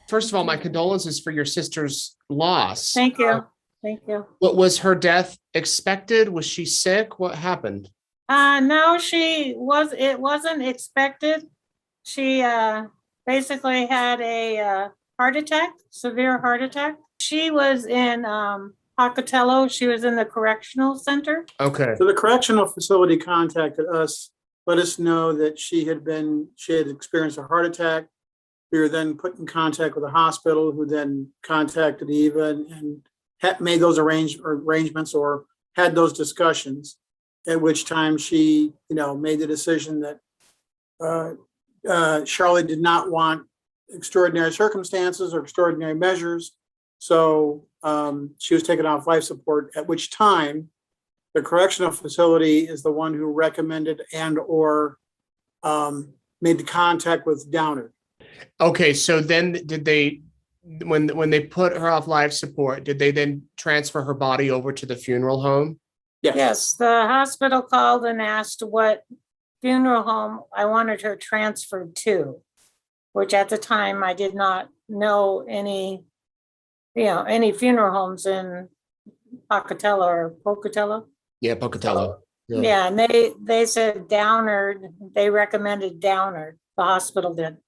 First of all, my condolences for your sister's loss. Thank you. Thank you. What was her death expected? Was she sick? What happened? No, it wasn't expected. She basically had a heart attack, severe heart attack. She was in Pocatello. She was in the Correctional Center. Okay. So the correctional facility contacted us, let us know that she had experienced a heart attack. We were then put in contact with the hospital, who then contacted Eva and had made those arrangements or had those discussions, at which time she, made the decision that Charlotte did not want extraordinary circumstances or extraordinary measures. So she was taken off life support, at which time the correctional facility is the one who recommended and or made the contact with Downard. Okay, so then did they, when they put her off life support, did they then transfer her body over to the funeral home? Yes, the hospital called and asked what funeral home I wanted her transferred to, which at the time I did not know any funeral homes in Pocatello. Yeah, Pocatello. Yeah, and they said Downard, they recommended Downard, the hospital did.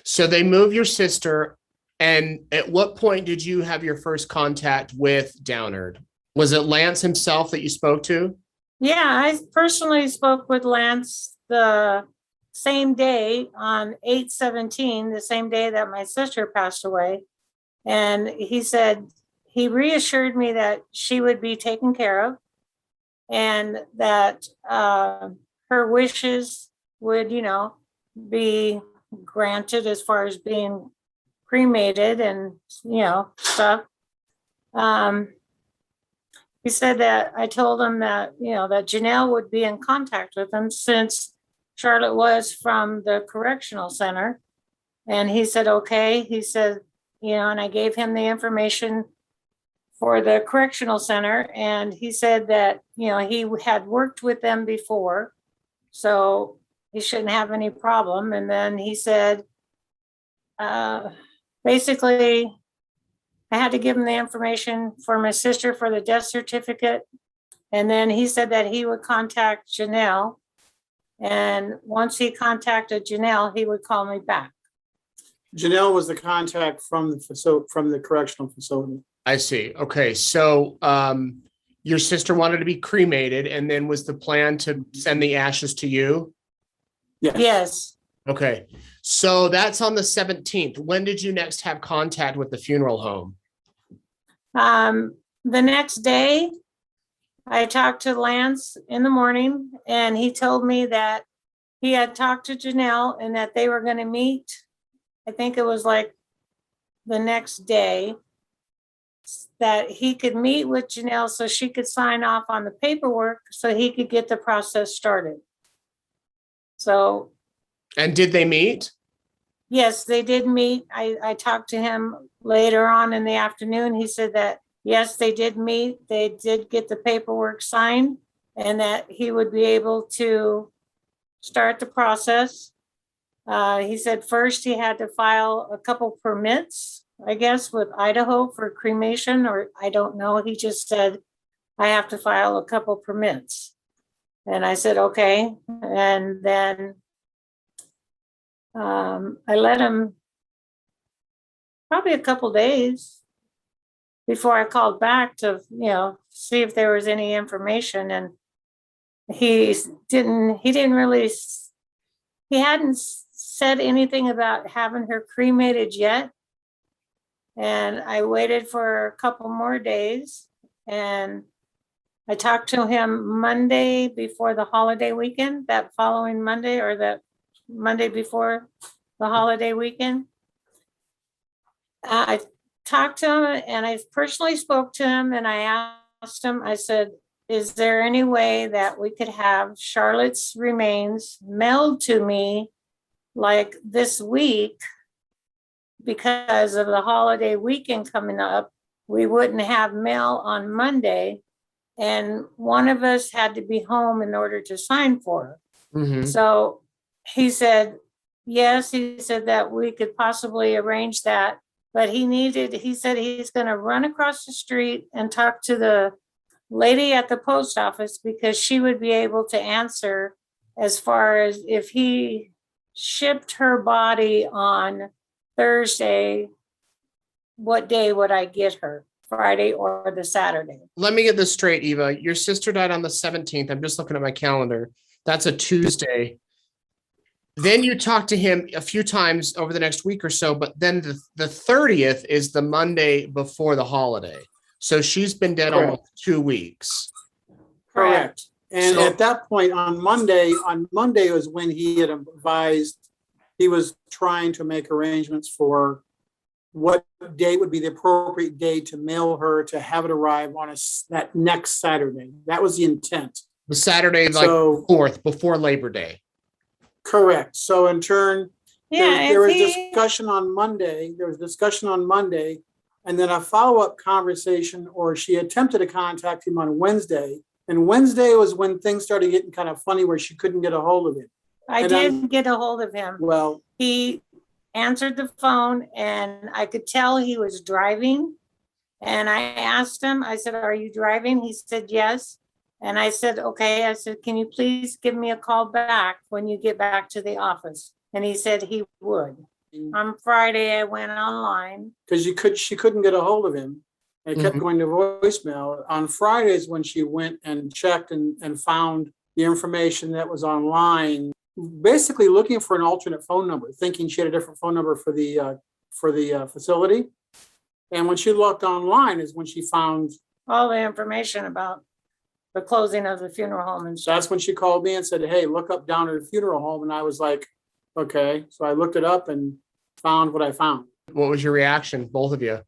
So they moved your sister, and at what point did you have your first contact with Downard? Was it Lance himself that you spoke to? Yeah, I personally spoke with Lance the same day on 8/17, the same day that my sister passed away. And he reassured me that she would be taken care of and that her wishes would, be granted as far as being cremated and, stuff. He said that I told him that, that Janelle would be in contact with him since Charlotte was from the Correctional Center. And he said, okay. He said, and I gave him the information for the Correctional Center. And he said that, he had worked with them before, so he shouldn't have any problem. And then he said, basically, I had to give him the information for my sister for the death certificate. And then he said that he would contact Janelle. And once he contacted Janelle, he would call me back. Janelle was the contact from the correctional facility. I see. Okay. So your sister wanted to be cremated, and then was the plan to send the ashes to you? Yes. Okay. So that's on the 17th. When did you next have contact with the funeral home? The next day, I talked to Lance in the morning, and he told me that he had talked to Janelle and that they were going to meet. I think it was like the next day, that he could meet with Janelle so she could sign off on the paperwork so he could get the process started. So. And did they meet? Yes, they did meet. I talked to him later on in the afternoon. He said that, yes, they did meet. They did get the paperwork signed and that he would be able to start the process. He said first he had to file a couple permits, I guess, with Idaho for cremation, or I don't know. He just said, I have to file a couple permits. And I said, okay. And then I let him probably a couple days before I called back to, see if there was any information. And he hadn't said anything about having her cremated yet. And I waited for a couple more days, and I talked to him Monday before the holiday weekend, that following Monday, or that Monday before the holiday weekend. I talked to him and I personally spoke to him, and I asked him, I said, is there any way that we could have Charlotte's remains mailed to me like this week? Because of the holiday weekend coming up, we wouldn't have mail on Monday, and one of us had to be home in order to sign for her. Mm-hmm. So he said, yes, he said that we could possibly arrange that. But he said he's gonna run across the street and talk to the lady at the post office because she would be able to answer as far as if he shipped her body on Thursday, what day would I get her? Friday or the Saturday? Let me get this straight, Eva. Your sister died on the 17th. I'm just looking at my calendar. That's a Tuesday. Then you talk to him a few times over the next week or so, but then the 30th is the Monday before the holiday. So she's been dead Correct. almost 2 weeks. Correct. And So- at that point on Monday was when he had advised, he was trying to make arrangements for what date would be the appropriate day to mail her, to have it arrive on that next Saturday. That was the intent. The Saturday, like So, 4th, before Labor Day. correct. So in turn, Yeah, there was if he, discussion on Monday, and then a follow-up conversation, or she attempted to contact him on Wednesday. And Wednesday was when things started getting kind of funny where she couldn't get a hold of him. I and did get a hold of him. Well, He answered the phone and I could tell he was driving. And I asked him, I said, "Are you driving?" He said, "Yes." And I said, "Okay." I said, "Can you please give me a call back when you get back to the office?" And he said he would. On Friday, I went online. because she couldn't get a hold of him. And it kept Mhm. going to voicemail. On Fridays, when she went and checked and found the information that was online, basically looking for an alternate phone number, thinking she had a different phone number for the facility. And when she looked online is when she found, All the information about the closing of the funeral home and stuff. that's when she called me and said, "Hey, look up Downard Funeral Home." And I was like, okay. So I looked it up and found what I found. What was your reaction, both of you?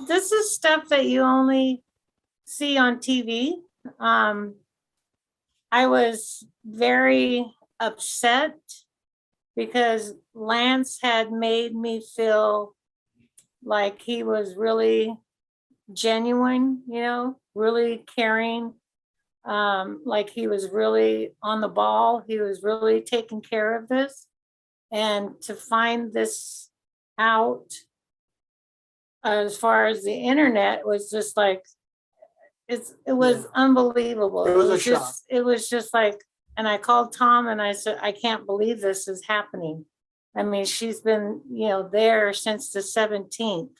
This is stuff that you only see on TV. I was very upset because Lance had made me feel like he was really genuine, really caring. Like he was really on the ball. He was really taking care of this. And to find this out as far as the internet was just like, it was Yeah. unbelievable. It was a shock. It was just like, and I called Tom and I said, "I can't believe this is happening." I mean, she's been, there since the 17th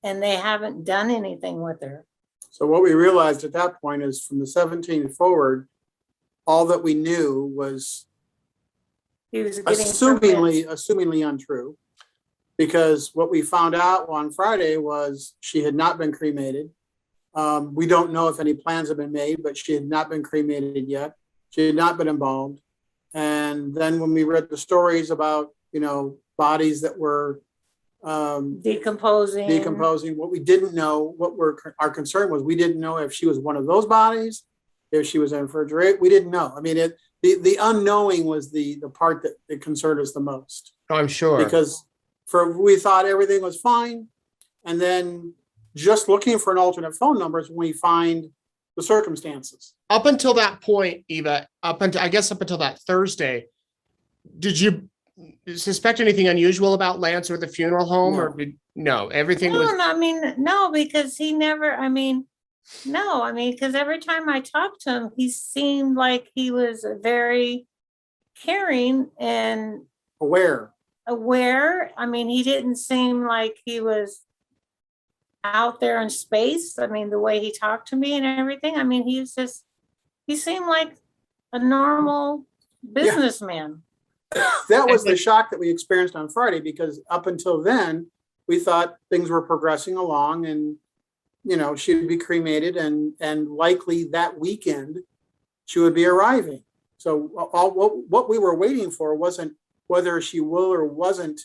and they haven't done anything with her. So what we realized at that point is from the 17th forward, all that we knew was He was getting assumingly untrue, because what we found out on Friday was she had not been cremated. We don't know if any plans have been made, but she had not been cremated yet. She had not been embalmed. And then when we read the stories about, bodies that were decomposing. what we didn't know, our concern was, we didn't know if she was one of those bodies, if she was in a refrigerator. We didn't know. I mean, the unknowing was the part that concerned us the most. Oh, I'm sure. Because we thought everything was fine. And then just looking for an alternate phone number is when we find the circumstances. Up until that point, Eva, up until that Thursday, did you suspect anything unusual about Lance or the funeral home? No. Or no, everything was. No, because he never, because every time I talked to him, he seemed like he was very caring and Aware. He didn't seem like he was out there in space. The way he talked to me and everything. He seemed like a normal businessman. That was the shock that we experienced on Friday, because up until then, we thought things were progressing along and, she would be cremated and likely that weekend she would be arriving. So what we were waiting for wasn't whether she will or wasn't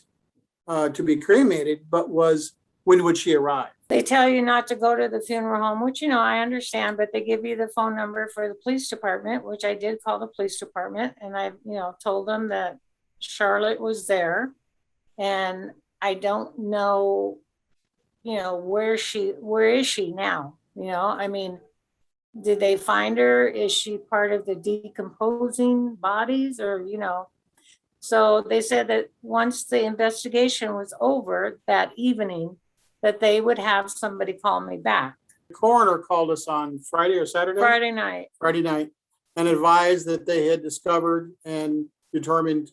to be cremated, but was when would she arrive? They tell you not to go to the funeral home, which, I understand, but they give you the phone number for the police department, which I did call the police department. And I, told them that Charlotte was there. And I don't know, where is she now? Did they find her? Is she part of the decomposing bodies or, So they said that once the investigation was over that evening, that they would have somebody call me back The coroner called us on Friday or Saturday? Friday night. Friday night, and advised that they had discovered and determined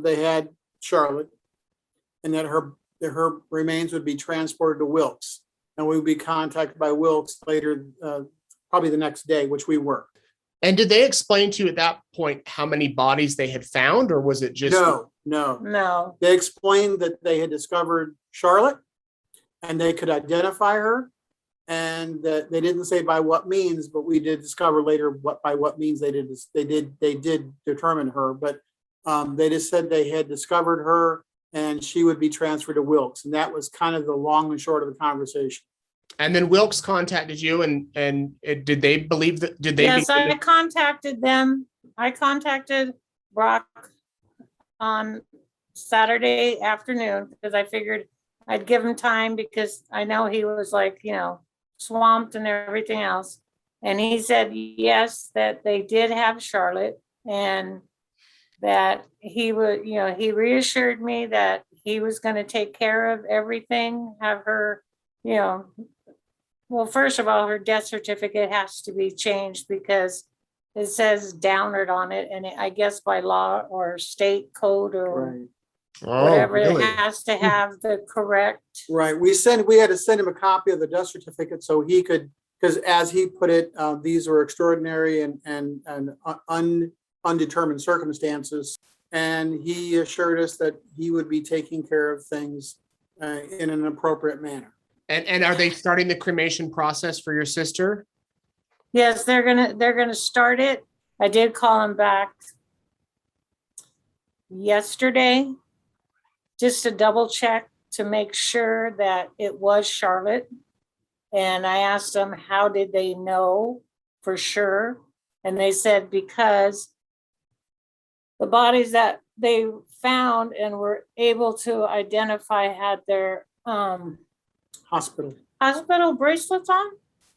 they had Charlotte, and that her remains would be transported to Wilkes, and we would be contacted by Wilkes later, probably the next day, which we were. And did they explain to you at that point how many bodies they had found, or was it just? No. No, They explained that they had discovered Charlotte and they could identify her, and that they didn't say by what means, but we did discover later by what means they did determine her. But they just said they had discovered her and she would be transferred to Wilkes, and that was kind of the long and short of the conversation. And then Wilkes contacted you, and did they believe that? Did they? yes, I contacted them. I contacted Brock on Saturday afternoon because I figured I'd give him time because I know he was like, swamped and everything else. And he said, yes, that they did have Charlotte, and that he would, he reassured me that he was going to take care of everything, have her, well, first of all, her death certificate has to be changed because it says Downard on it. And I guess by law or state code or Right. whatever, really? it has to have the correct. Right. We had to send him a copy of the death certificate so he could, because as he put it, these were extraordinary and undetermined circumstances. And he assured us that he would be taking care of things in an appropriate manner. And are they starting the cremation process for your sister? Yes, they're gonna start it. I did call him back yesterday just to double check to make sure that it was Charlotte. And I asked them, how did they know for sure? And they said, because the bodies that they found and were able to identify had their hospital bracelets on.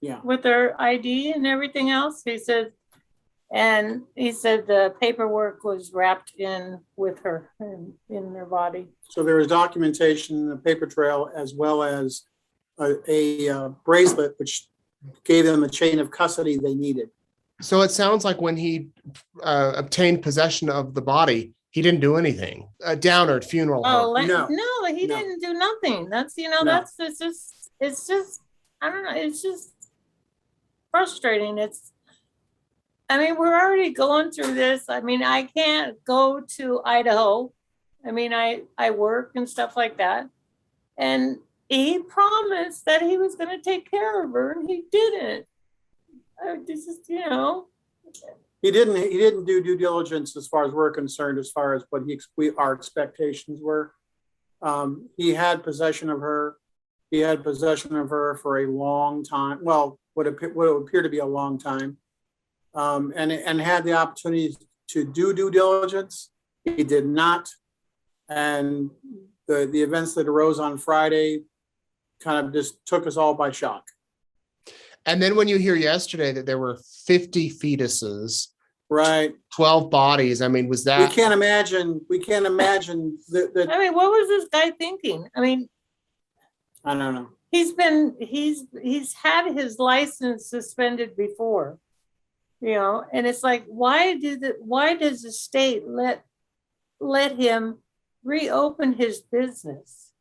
Yeah. With their ID and everything else. He said the paperwork was wrapped in with her in their body. So there was documentation, a paper trail, as well as a bracelet, which gave them a chain of custody they needed. So it sounds like when he obtained possession of the body, he didn't do anything. Downard Funeral Home. No. He didn't do nothing. That's it's just I don't know. It's just frustrating. We're already going through this. I can't go to Idaho. I work and stuff like that. And he promised that he was going to take care of her, and he didn't. He didn't do due diligence as far as we're concerned, as far as what our expectations were. He had possession of her. He had possession of her for a long time. Well, what would appear to be a long time. And had the opportunity to do due diligence. He did not. And the events that arose on Friday kind of just took us all by shock. And then when you hear yesterday that there were 50 fetuses, right, 12 bodies, was that? We can't imagine that. What was this guy thinking? I don't know. He's had his license suspended before, and it's like, why does the state let him reopen his business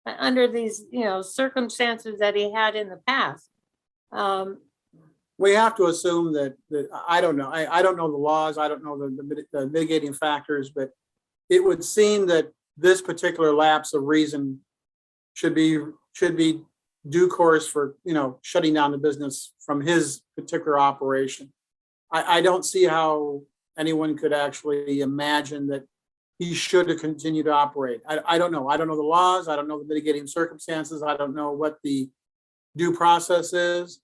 under these, circumstances that he had in the past? We have to assume that I don't know. I don't know the laws. I don't know the mitigating factors, but it would seem that this particular lapse of reason should be due course for, shutting down the business from his particular operation. I don't see how anyone could actually imagine that he should have continued to operate. I don't know. I don't know the laws. I don't know the mitigating circumstances. I don't know what the due process is.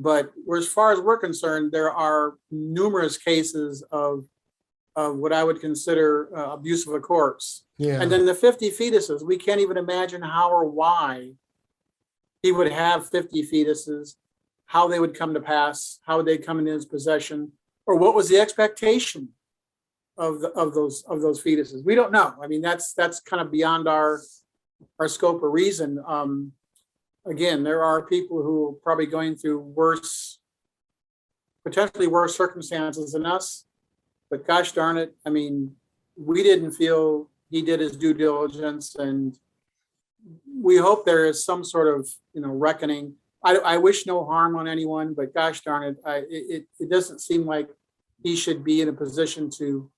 But as far as we're concerned, there are numerous cases of what I would consider abuse of a corpse. Yeah. And then the 50 fetuses, we can't even imagine how or why he would have 50 fetuses, how they would come to pass, how would they come into his possession, or what was the expectation of those fetuses. We don't know. I mean, that's kind of beyond our scope of reason. Again, there are people who are probably going through potentially worse circumstances than us, but gosh darn it, I mean, we didn't feel he did his due diligence, and we hope there is some sort of, reckoning. I wish no harm on anyone, but gosh darn it, it doesn't seem like he should be in a position to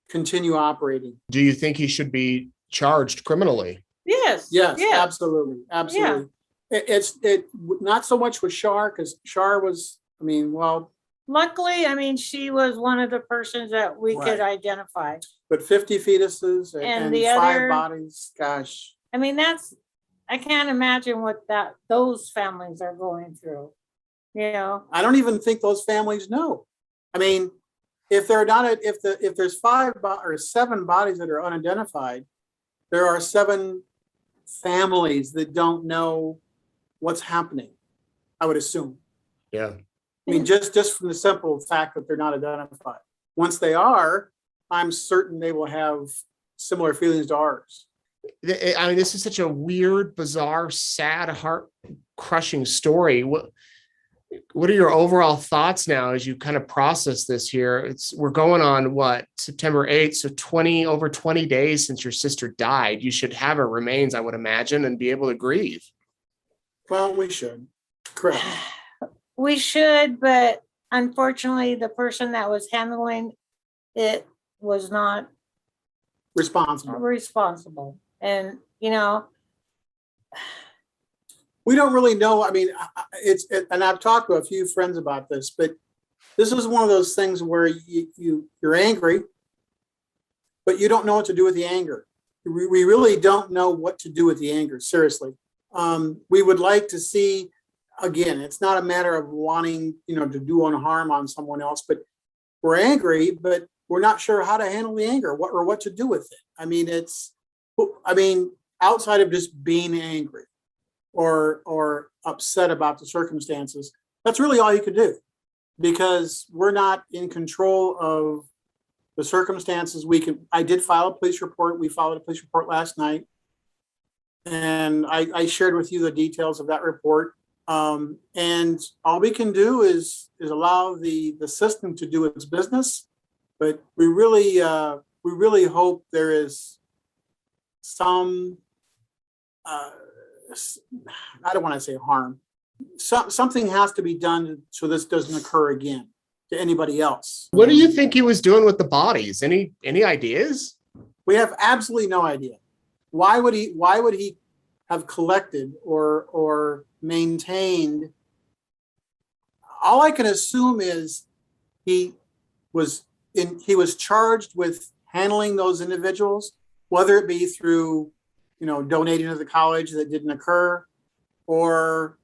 continue operating. Do you think he should be charged criminally? Yes. Yes, Yeah. absolutely. It's not so much with Shar, because Shar was, Luckily, she was one of the persons that we could Right. identify. but 50 fetuses And and the 5 other- bodies, gosh. I can't imagine what those families are going through, I don't even think those families know. If they're not, if there's 5 or 7 bodies that are unidentified, there are 7 families that don't know what's happening, I would assume. Yeah. Just from the simple fact that they're not identified. Once they are, I'm certain they will have similar feelings to ours. This is such a weird, bizarre, sad, heart-crushing story. What are your overall thoughts now as you kind of process this here? We're going on September 8th, so over 20 days since your sister died. You should have her remains, I would imagine, and be able to grieve. Well, we should. Correct. We should, but unfortunately, the person that was handling it was not responsible. And, we don't really know. And I've talked to a few friends about this, but this is one of those things where you're angry, but you don't know what to do with the anger. We really don't know what to do with the anger. Seriously. We would like to see, again, it's not a matter of wanting, to do harm on someone else, but we're angry, but we're not sure how to handle the anger or what to do with it. Outside of just being angry or upset about the circumstances, that's really all you could do, because we're not in control of the circumstances. I did file a police report. We filed a police report last night, and I shared with you the details of that report. And all we can do is allow the system to do its business, but we really hope there is some, I don't want to say harm. Something has to be done so this doesn't occur again to anybody else. What do you think he was doing with the bodies? Any ideas? We have absolutely no idea. Why would he have collected or maintained? All I can assume is he was charged with handling those individuals, whether it be through, donating to the college that didn't occur, or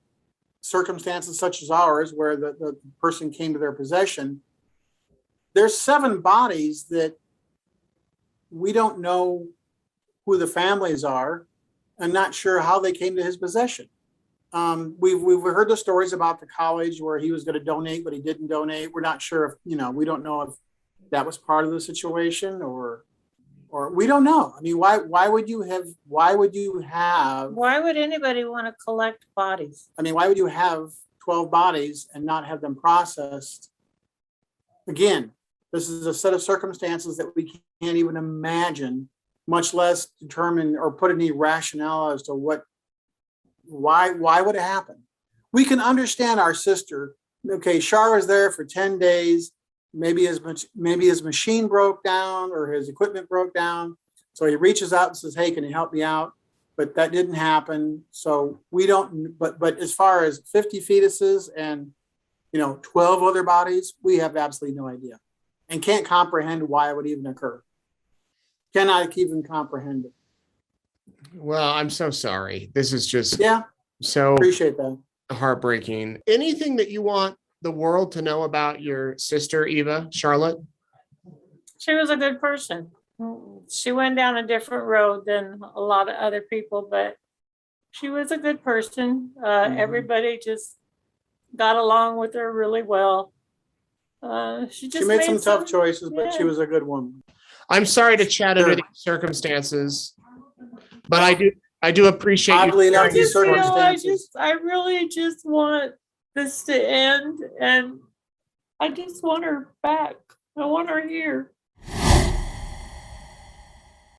circumstances such as ours where the person came to their possession. There's 7 bodies that we don't know who the families are, and not sure how they came to his possession. We've heard the stories about the college where he was going to donate, but he didn't donate. We're not sure if, we don't know if that was part of the situation or we don't know. Why would anybody want to collect bodies? Why would you have 12 bodies and not have them processed? Again, this is a set of circumstances that we can't even imagine, much less determine or put any rationale as to why would it happen. We can understand our sister. Okay, Shar was there for 10 days. Maybe his machine broke down or his equipment broke down. So he reaches out and says, "Hey, can you help me out?" But that didn't happen. So we don't, but as far as 50 fetuses and, 12 other bodies, we have absolutely no idea and can't comprehend why it would even occur. Cannot even comprehend it. Well, I'm so sorry. This is just so appreciate that. Heartbreaking. Anything that you want the world to know about your sister, Eva, Charlotte? She was a good person. She went down a different road than a lot of other people, but she was a good person. Everybody just got along with her really well. She made some tough choices, but she was a good woman. I'm sorry to chat under Sure. these circumstances, but I do appreciate Oddly you. enough, I sharing these your just story. feel, I really just want this to end, and I just want her back. I want her here.